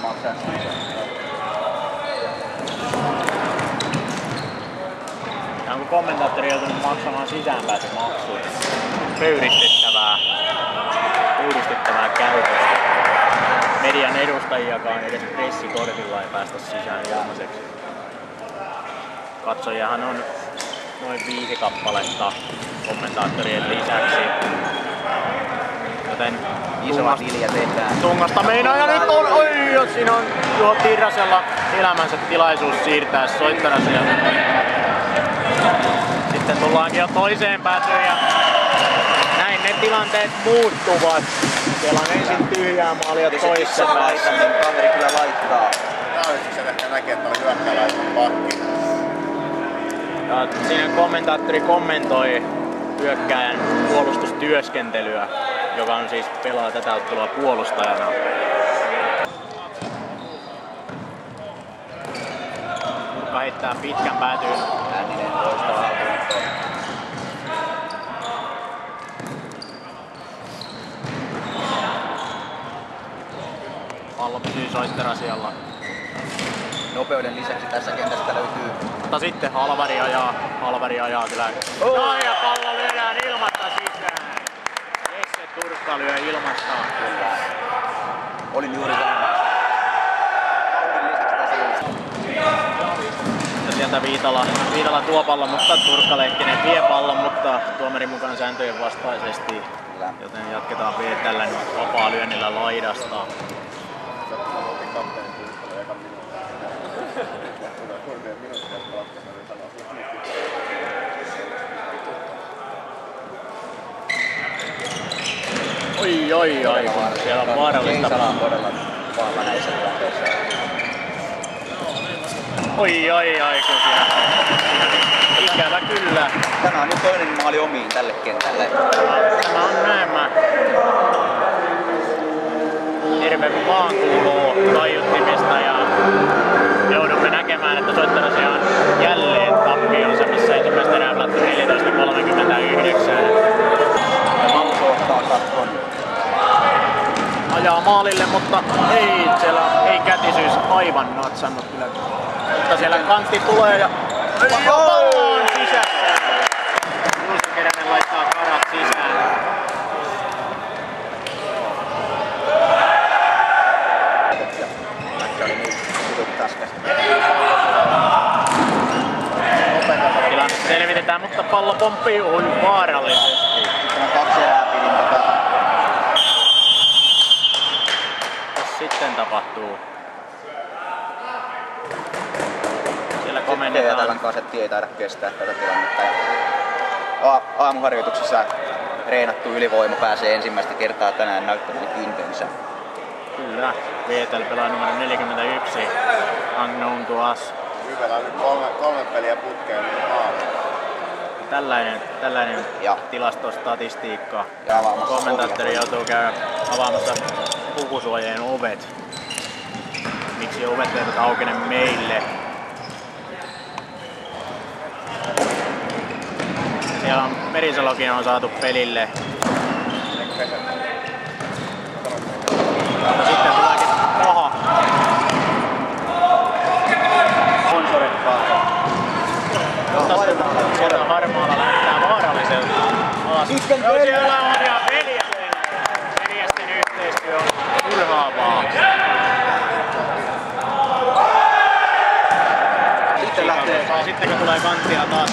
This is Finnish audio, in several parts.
pakko maksaa. Ja onko kommentaattori joutunut maksamaan sisäänpääsymaksuja? Pöyristyttävää käytöstä. Median edustajiakaan edes pressikortilla ei päästä sisään ilmaiseksi. Katsojahan on noin 5 kappaletta kommentaattorien lisäksi. Joten isoa tiliä tehdään. Tungasta meinaa ja nyt on, siinä on Juho Tirrasella elämänsä tilaisuus siirtää soittarasia. Sitten tullaankin jo toiseen päätyyn ja näin ne tilanteet muuttuvat. Siellä on ensin tyhjää maalia toisessa päässä. Niin kaveri kyllä laittaa. Sen ehkä näkee, että on hyökkääläisen pakki. Ja siinä kommentaattori kommentoi hyökkääjän puolustustyöskentelyä, joka on siis pelaa tätä ottelua puolustajana. Nurkka heittää pitkän päätyyn. Hänninen loistava alkuunto. Pallo pysyy soitterasialla. Nopeuden lisäksi tässä kentästä löytyy. Mutta sitten Halvari ajaa kyllä. Ja pallo lyödään ilmasta sisään. Jesse Turkka lyö ilmasta. Olin juuri sanomassa. Kauden lisäksi tässä Ja sieltä Viitala tuo pallon, mutta Turkka-Lehkinen vie pallon, mutta tuomarin mukaan sääntöjen vastaisesti. Joten jatketaan vielä tällä vapaa lyönnillä laidasta. Oi, kun siellä on vaarallista. Keisala on todella vahva näissä tilanteissa. Oi, kun siellä. Ikävä kyllä. Tämä on nyt toinen maali omiin tälle kentälle. Tämä on näemmä. Terve vaan kuuluu kaiuttimista ja joudumme näkemään, että soittarasia on jälleen tappionsa, missä ensimmäistä erää pelattu 14.39. Ja Malko ottaa katkon. Ajaa maalille, mutta ei, siellä ei kätisyys aivan natsannut kyllä. Mutta siellä kantti tulee ja pallo on sisässä. Juuso Keränen laittaa karat sisään. Tilanne selvitetään, mutta pallo pomppii vaarallisesti. Sitten on 2 erää pidin takana. Mitä sitten tapahtuu? Siellä komennetaan. Tämän kasetti ei taida kestää tätä tilannetta. Aamuharjoituksessa treenattu ylivoima pääsee ensimmäistä kertaa tänään näyttämään kyntensä. Kyllä, VTL pelaa numero 41, Unknown to Us. Hyvä, on nyt 3 peliä putkeen maaliin. Tällainen tilastostatistiikka. Ja Kommentaattori joutuu käydä avaamassa pukusuojien ovet. Miksi ovet eivät aukene meille? Siellä on Merisalokin on saatu pelille. Mutta sitten tuleekin paha. Sieltä harmaalla näyttää vaaralliselta. Siellä on ja veljesten yhteistyö on turhaavaa. Sitten kun tulee kanttia taas,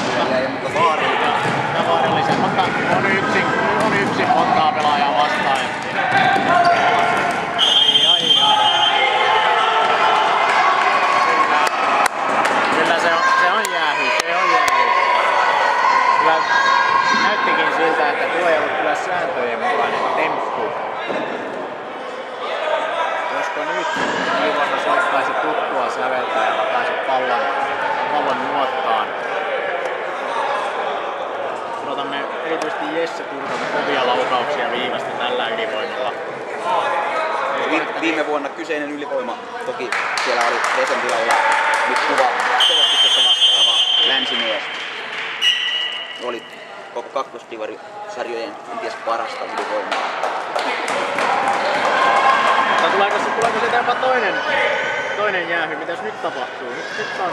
vaarallisen, mutta on yksin montaa pelaajaa vastaan. Kyllä se on jäähy. Kyllä näyttikin siltä, että tuo ei ollut kyllä sääntöjen mukainen temppu. Josko nyt Iivanna soittaisi tuttua säveltä ja lataisi pallon nuottaan. Odotamme erityisesti Jesse Turkalta kovia laukauksia viivasta tällä ylivoimalla. Viime vuonna kyseinen ylivoima, toki siellä oli Resen tilalla nyt kuva selostuksesta vastaava länsimies. Oli koko kakkostivarisarjojen en tiedä parasta ylivoimaa. Tuleeko sieltä jopa toinen jäähy? Mitäs nyt tapahtuu? Nyt on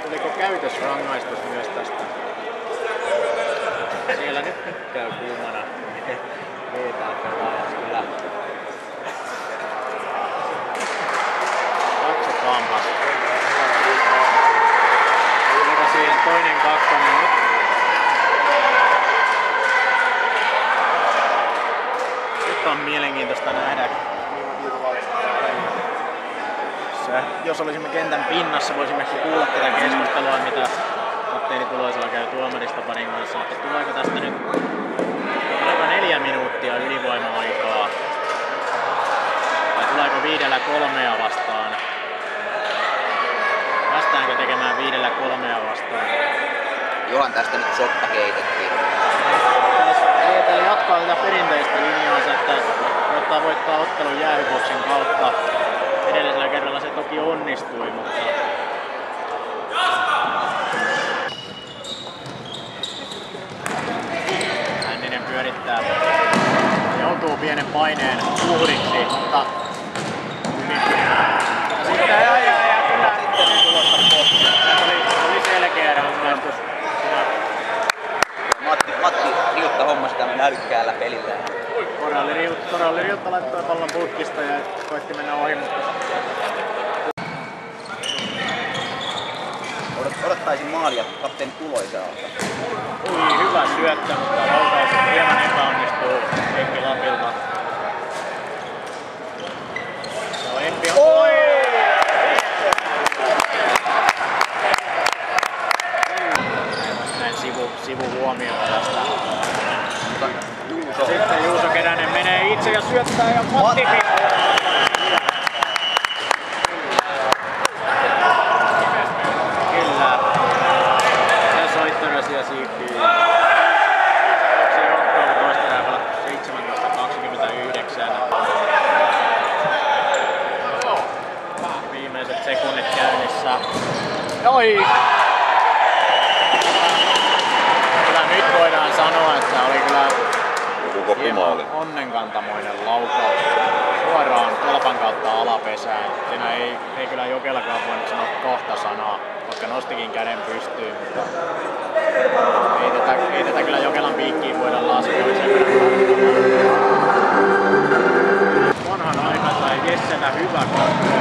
tuliko käytösrangaistus myös tästä? Siellä nyt käy kuumana. VT-pelaajat kyllä. Katsotaanpas. Tuliko siihen toinen kakkonen nyt? Nyt on mielenkiintoista nähdä. Jos olisimme kentän pinnassa, voisimme kuulla tätä keskustelua, mitä kapteeni Tuloisella käy tuomaristoparin kanssa. Mutta tuleeko tästä nyt 4 minuuttia ylivoima-aikaa? Vai tuleeko 5-3 vastaan? Päästäänkö tekemään 5-3 vastaan? Johan tästä nyt sotta keitettiin. ETL jatkaa tätä perinteistä linjaansa, että koittaa voittaa ottelun jäähyboksin kautta. Edellisellä kerralla se toki onnistui, mutta Hänninen pyörittää. Joutuu pienen paineen uhriksi, mutta sitten kyllä sitten tulosta pois. Oli selkeä rangaistus. Matti Riutta hommasi tämän älykkäällä pelillä. Koralli Riutta laittoi pallon putkista ja koitti mennä ohi, mutta odottaisin maalia kapteeni Tuloiselta. Hyvä syöttö, mutta laukaus hieman epäonnistuu Heikki Lapilta. Se on Emppi. Näin sivuhuomiota tästä. Sitten Juuso Keränen menee itse ja syöttää ja Matti Kyllä. Ja soittorasia siirtyy. Se johtaa toista erää 17-29. Viimeiset sekunnit käynnissä. Oi! Kyllä nyt voidaan sanoa, että oli kyllä onnenkantamoinen laukaus suoraan tolpan kautta alapesään. Siinä ei kyllä Jokelakaan voinut sanoa kohta sanaa, koska nostikin käden pystyyn, mutta ei tätä kyllä Jokelan piikkiin voida laskea. Vanhan aikansa Jessenä hyvä kakko.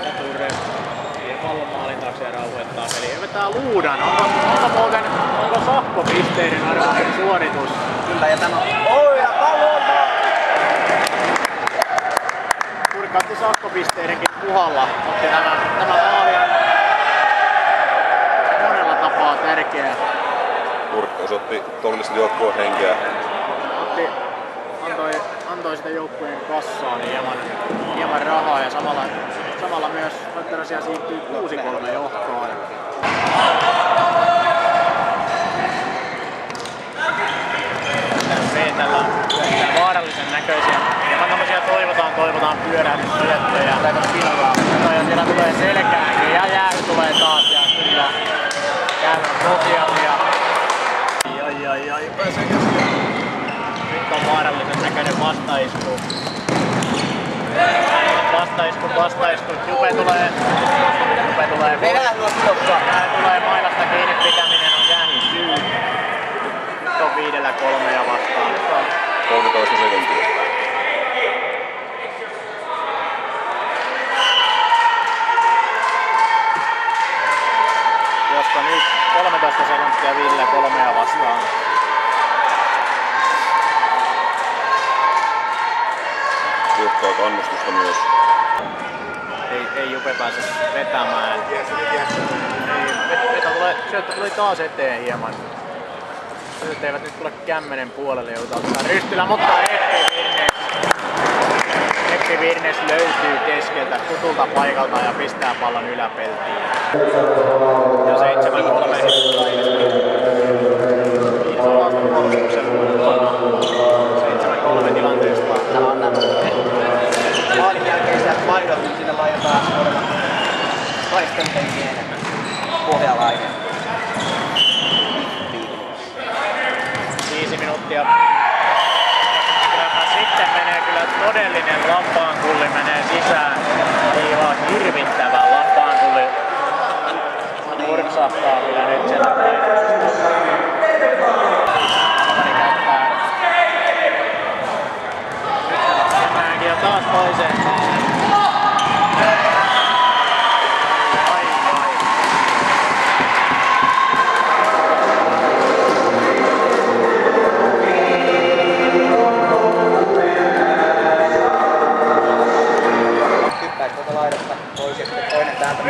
Eture vie pallon maalin taakse ja rauhoittaa peliä. Vetää luudan. Onko sakkopisteiden arvoinen suoritus? Kyllä, ja tämä ja palolta! Kurkautti sakkopisteidenkin puhalla. Otti tämä maali monella tapaa tärkeä. Kurkka osoitti todellista joukkueen henkeä. Antoi sitä joukkueen kassaan hieman rahaa ja samalla myös Latterasia siirtyy 6-3 johtoon. Veetellä on vaarallisen näköisiä. Ja tämmöisiä toivotaan pyörähdyssyöttöjä. Ja siellä tulee selkäänkin ja jäähy tulee taas ja kyllä jäähy on tosiasia. Ai, pääseekö siellä? Nyt on vaarallisen näköinen vastaisku. Vastaisku. Jupe tulee mailasta kiinni pitäminen on jäänyt syy. Nyt on 5-3 vastaan. Nyt on 13 sekuntia. Josta nyt 13 sekuntia 5-3 vastaan. Tiukkaa kannustusta myös. Ei Jupe pääse vetämään. Syöttö tuli taas eteen hieman. Syöttö eivät nyt tule kämmenen puolelle, joudutaan Rystylä, mutta Eppi Virnes löytyy keskeltä tutulta paikalta ja pistää pallon yläpeltiin. Ja 7-3 puolustuksen mukana. 7-3 tilanteesta. Tämä on nämä maalin jälkeiset maidot, niin sinne laitetaan suoraan taistelupeliin enemmän. Pohjalainen. 5 minuuttia. Sitten menee kyllä todellinen lampaankulli menee sisään. Ihan hirvittävä lampaankulli. Murksahtaa kyllä nyt sen. Mennäänkin jo taas toiseen. Toinen täältä,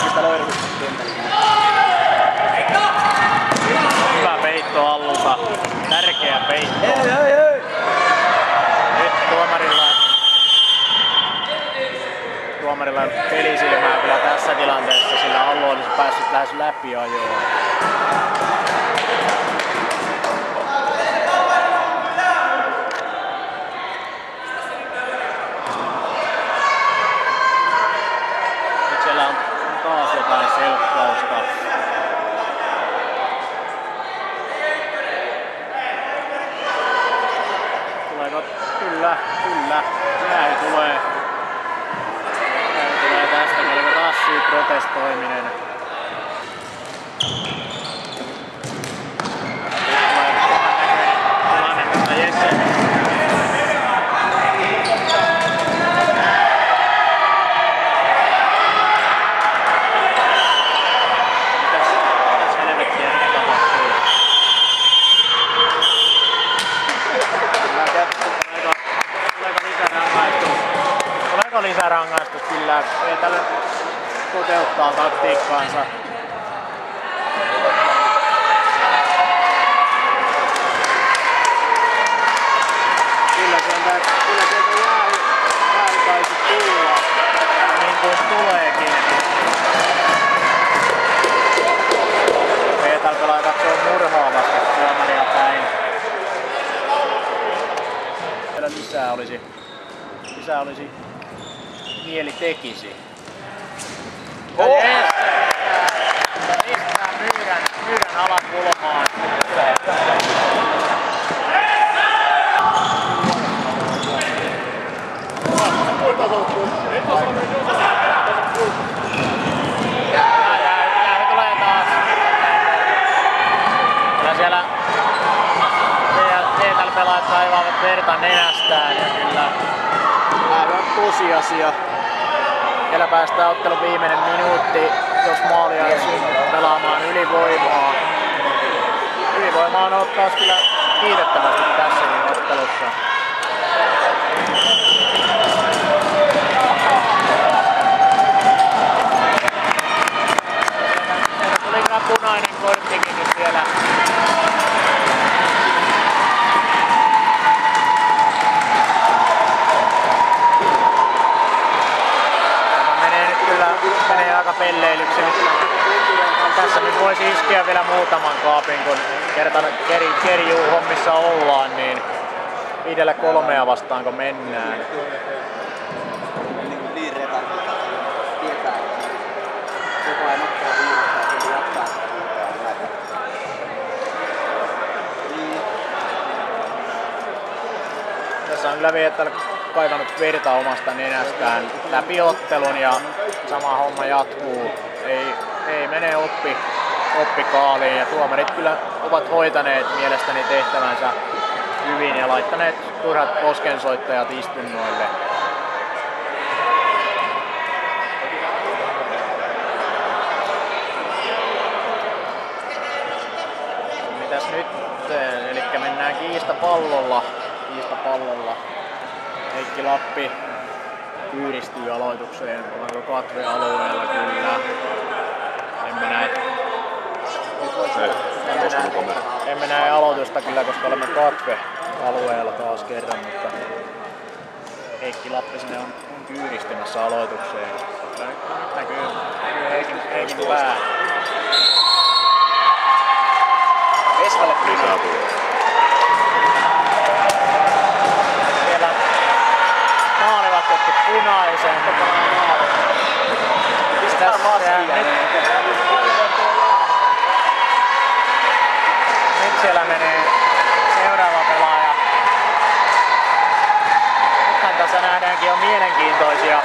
mistä löydyt kentällä. Hyvä peitto Allulta. Tärkeä peitto. Nyt tuomarilla on pelisilmää kyllä tässä tilanteessa, sillä Allu olisi päässyt lähes läpi ajoon. Taas jotain selkkausta. Tuleeko? Kyllä. Näin tulee. Tästä melko rassii protestoiminen. Tulee tilanne, mutta Jesse. Lisärangaistus kyllä, ei tälle toteuttaa taktiikkaansa. Kyllä sieltä jää taisi tulla, niin kuin tuleekin. Peetal pelaa katsoo murhaavasti tuomaria päin. Vielä lisää olisi mieli tekisi. Pistää myyrän alakulmaan. Ja he tulee taas. Kyllä siellä Teetal-pelaajat kaivaavat verta nenästään ja kyllä aivan tosiasia. Vielä päästään ottelun viimeinen minuutti, jos maalia ei synny pelaamaan ylivoimaa. Ylivoimaa on ottaa kyllä kiitettävästi tässäkin ottelussa. Tuli kyllä punainen korttikin nyt vielä. Menee aika pelleilyksi nyt. Tässä nyt voisi iskeä vielä muutaman kaapin, kun kertaan kerjuu hommissa ollaan, niin 5-3 vastaan kun mennään. Niin reta tietää, koko ajan ottaa viivasta ja jatkaa näitä. Tässä on kyllä Vietal kaivannut verta omasta nenästään läpi ottelun ja sama homma jatkuu. Ei mene oppi kaaliin ja tuomarit kyllä ovat hoitaneet mielestäni tehtävänsä hyvin ja laittaneet turhat poskensoittajat istunnoille. Mitäs nyt? Elikkä mennään kiistapallolla. Heikki Lappi kyyristyy aloitukseen. Ollaanko Katve-alueella? Kyllä. Emme näe aloitusta kyllä, koska olemme Katve-alueella taas kerran, mutta Heikki Lappi sinne on kyyristymässä aloitukseen. Nyt näkyy Heikin pää. Vesvalle lisää tulee. Siellä maalivat otti punaisen. Pistää maskia. Nyt siellä menee seuraava pelaaja. Nythän tässä nähdäänkin jo mielenkiintoisia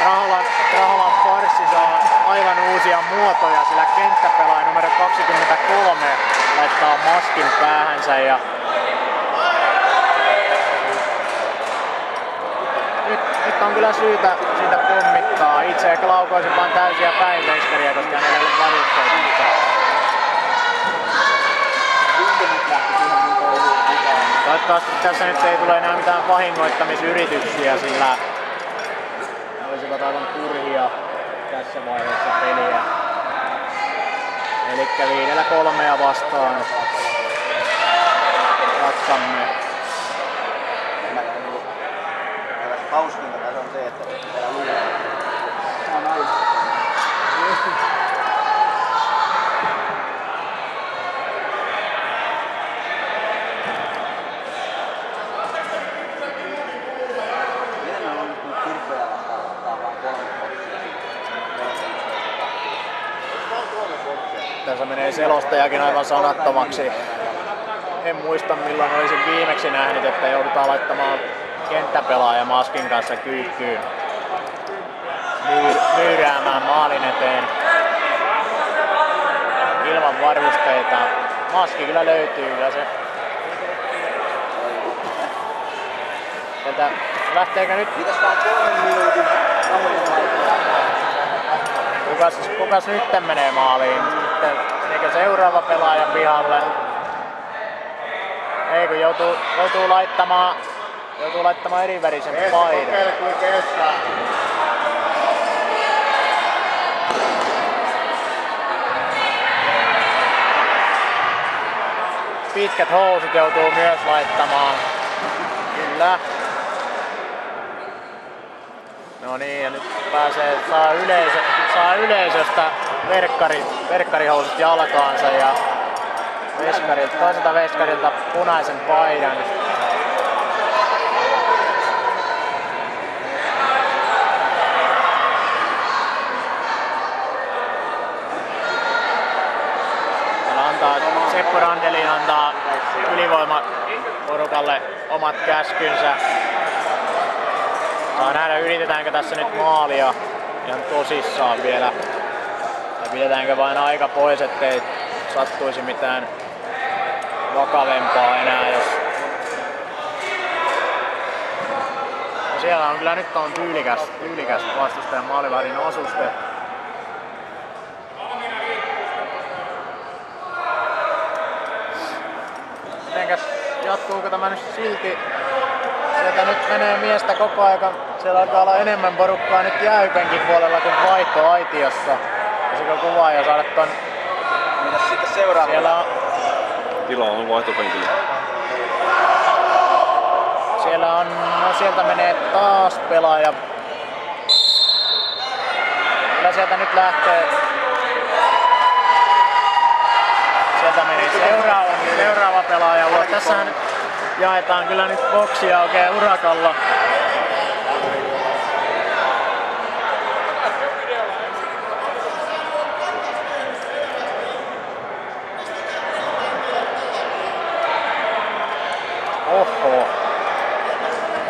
Raholan farssi saa aivan uusia muotoja, sillä kenttäpelaaja numero 23 laittaa maskin päähänsä ja nyt on kyllä syytä siitä pommittaa. Itse ehkä laukoisin vaan täysiä päinveiskariä, koska hänellä ei ole varusteita. Toivottavasti tässä nyt ei tule enää mitään vahingoittamisyrityksiä, sillä olisivat aivan turhia tässä vaiheessa peliä. Elikkä 5-3 vastaan jatkamme. Hauskinta tässä on se, että täällä luulee. Tämä on aivan. Miten on nyt kirpeä vastaan vaan 3 boksia? Tässä menee selostajakin aivan sanattomaksi. En muista milloin olisin viimeksi nähnyt, että joudutaan laittamaan kenttäpelaaja maskin kanssa kyykkyyn myyräämään maalin eteen ilman varusteita. Maski kyllä löytyy ja se sieltä lähteekö nyt? Mitäs tää on 3 minuutin Kukas nyt menee maaliin? Sitten meneekö seuraava pelaaja pihalle? Ei kun joutuu laittamaan erivärisen paidan. Pitkät housut joutuu myös laittamaan. Kyllä. No niin, ja nyt saa yleisöstä verkkarihousut jalkaansa ja toiselta veskarilta punaisen paidan. Seppo Randelin antaa ylivoimaporukalle omat käskynsä. Saa nähdä, yritetäänkö tässä nyt maalia ihan tosissaan vielä. Ja pidetäänkö vain aika pois, ettei sattuisi mitään vakavempaa enää. No siellä on kyllä nyt on tyylikäs vastustajan maalivahdin osuste. Jatkuuko tämä nyt silti? Sieltä nyt menee miestä koko ajan. Siellä alkaa olla enemmän porukkaa nyt jäähypenkin puolella kuin vaihtoaitiossa. Voisiko kuvaaja saada ton? Mitäs sitten seuraava? Siellä on... Tila on vaihtopenkillä. Siellä on... No sieltä menee taas pelaaja. Kyllä sieltä nyt lähtee... Sieltä meni seuraava pelaaja ulos. Tässähän nyt jaetaan kyllä nyt boksia oikein urakalla.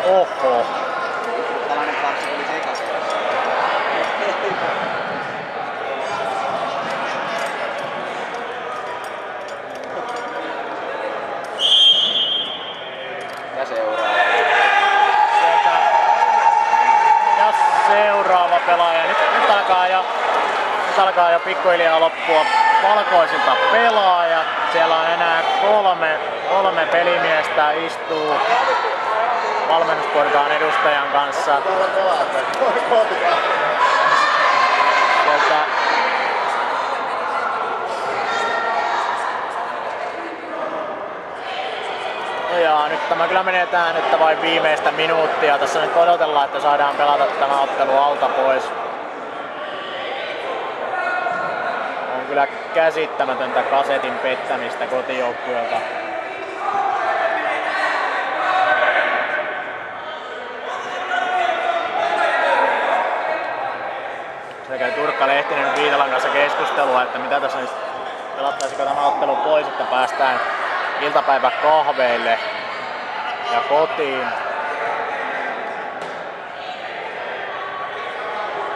Oho. Tällainen kaksi tuli sekaisin. Ja seuraava. Ja seuraava pelaaja. Nyt alkaa jo pikkuhiljaa loppua valkoisilta pelaajat. Siellä on enää kolme pelimiestä istuu valmennusportaan edustajan kanssa. Sieltä ja nyt tämä kyllä menee tähän, että vain viimeistä minuuttia. Tässä nyt odotellaan, että saadaan pelata tämä ottelu alta pois. On kyllä käsittämätöntä kasetin pettämistä kotijoukkueelta. Sekä Turkka Lehtinen Viitalan kanssa keskustelua, että mitä tässä nyt pelattaisiko tämä ottelu pois, että päästään iltapäiväkahveille ja kotiin.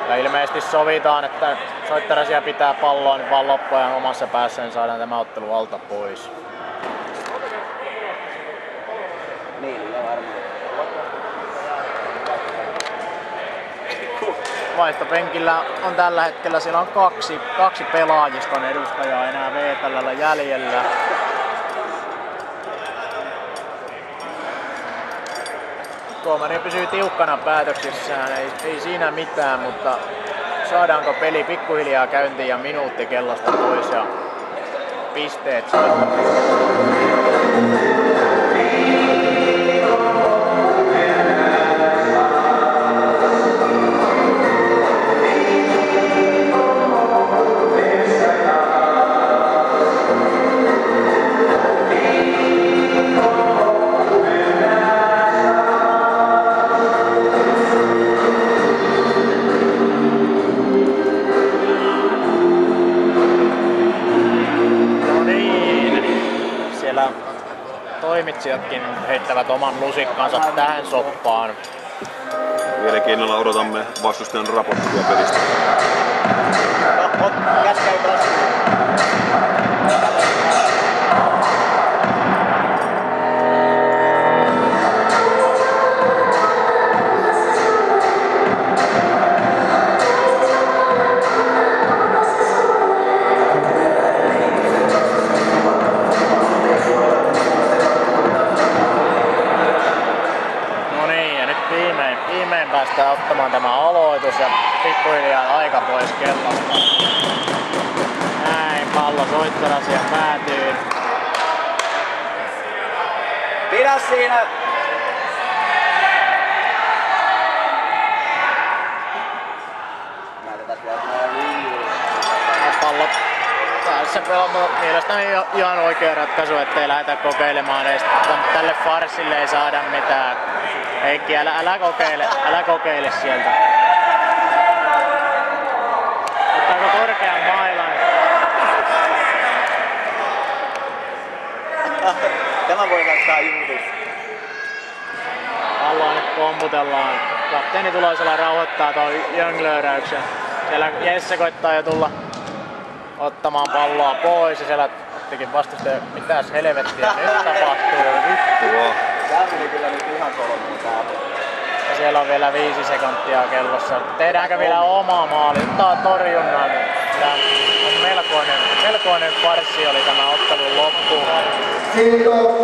Ja ilmeisesti sovitaan, että Soittarasia pitää palloa nyt vaan loppuajan omassa päässään, niin saadaan tämä ottelu alta pois. Niin, varmaan. Vaihtopenkillä on tällä hetkellä, siellä on kaksi pelaajiston edustajaa enää VTL:llä jäljellä. Tuomari pysyy tiukkana päätöksissään, ei siinä mitään, mutta saadaanko peli pikkuhiljaa käyntiin ja minuutti kellosta pois ja pisteet soittamaan. Toimitsijatkin heittävät oman lusikkansa tähän soppaan. Mielenkiinnolla odotamme vastustajan raporttia pelistä. Viimein päästään ottamaan tämä aloitus ja pikkuhiljaa aika pois kellosta. Näin pallo Soittarasia päätyy. Pidä siinä! Pallo tässä pelaamaan mielestäni ihan oikea ratkaisu, ettei lähdetä kokeilemaan edes. Tälle farsille ei saada mitään. Heikki, älä kokeile sieltä. Ottaako korkean mailan? Tämä voi laittaa juutus. Palloa nyt pomputellaan. Kapteeni Tuloisella rauhoittaa tuon jönglööräyksen. Siellä Jesse koittaa jo tulla ottamaan palloa pois ja siellä ottikin vastustaja. Mitäs helvettiä nyt tapahtuu? Vittua. Tää meni kyllä nyt ihan solmuun saatu. Ja siellä on vielä 5 sekuntia kellossa. Tehdäänkö vielä oma maali? Ottaa torjunnan. Tämä on melkoinen farssi oli tämä ottelun loppu. Kiitos.